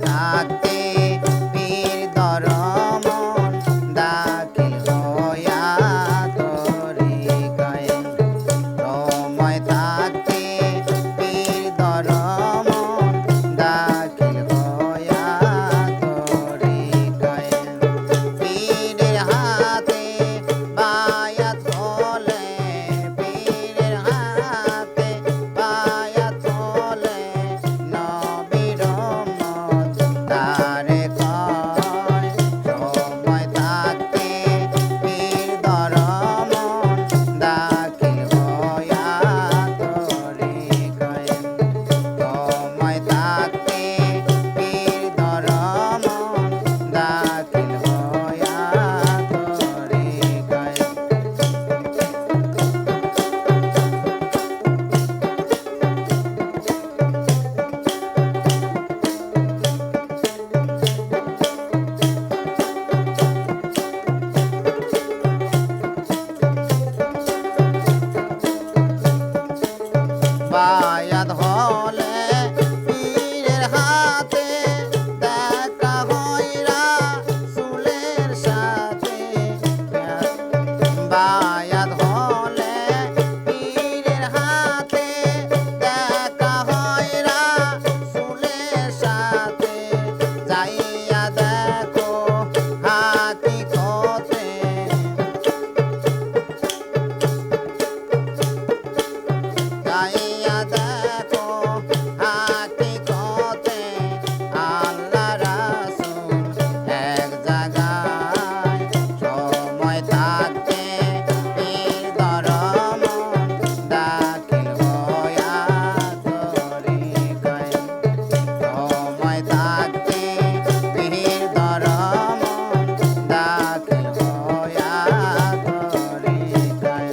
থাকতে পীর দরমন দাখিল হইয়া তরিকায় সময় থাকতে পীর দরমন দাখিল হইয়া তরিকায় পীরের হাতে বায়াত হলে পীরের হাতে বায়াত হলে নবীর উম্মত তারে কয় সময় থাকতে পীর দরমন দাখিল হইয়া তরিকায় সময় থাকতে পীর দরমন দাখিল হইয়া তরিকায় বায়াত হলে পীরের হাতে দেখা হইরা চুলের সাথে বায়াত হলে পীরের হাতে দেখা হইরা চুলের সাথে যাইয়া দেখো হাকিকতে যাইয়া দেখো হাকিকতে আল্লাহ রাসূল এক জায়গায় সময় থাকতে পীর দরমন দাখিল হইয়া তরিকায় সময় থাকতে পীর দরমন দাখিল হইয়া তরিকায়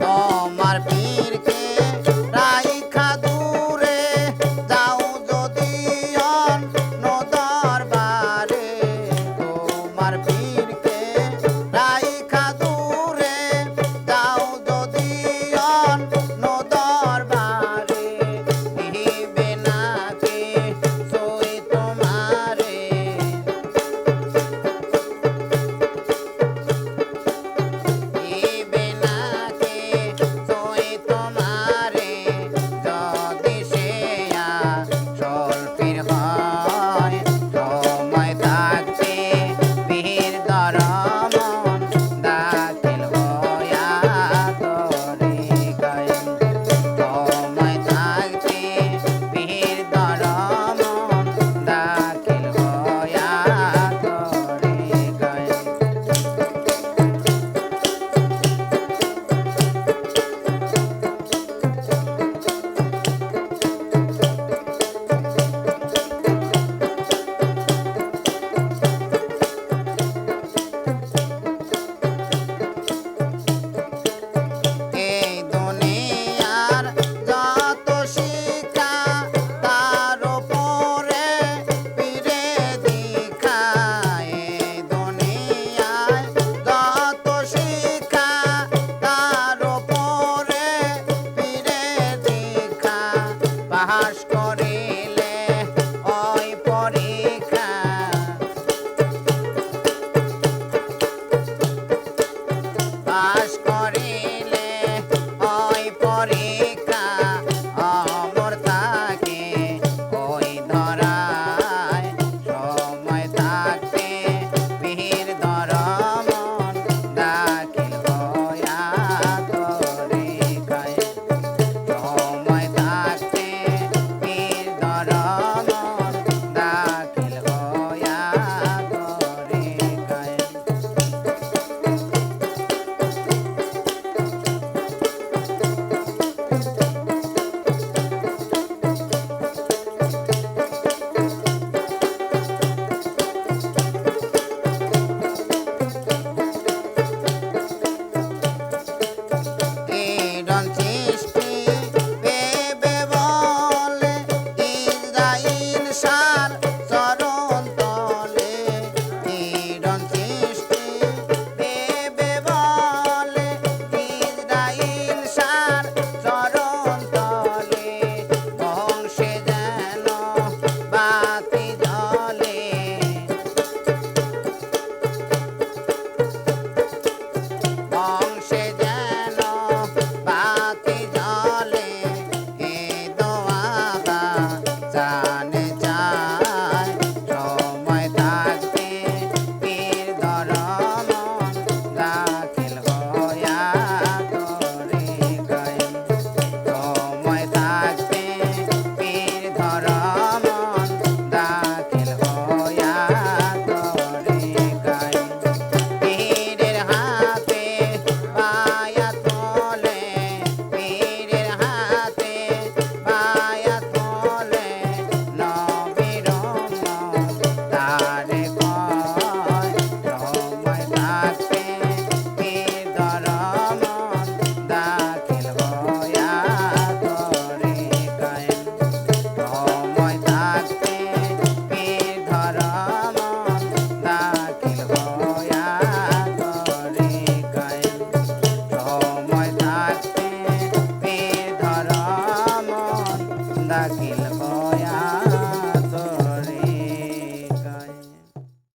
তোমার পীরকে রাইখা দূরে যাও যদি অন্য দরবারে তোমার পীরকে রাইখা দূরে যাও যদি অন্য দরবারে নিবে নাকি সই তোমারে নিবে নাকি সই তোমারে যদি সে আসল পীর হয় সময় থাকতে পীর দরমন দাখিল হইয়া তরিকায় সময় থাকতে পীর দরমন দাখিল হইয়া তরিকায় এই দুনিয়ার যত শিক্ষা তার উপরে পীরে দীক্ষা এই দুনিয়ায় যত শিক্ষা তার উপরে পীরে দীক্ষা পাশ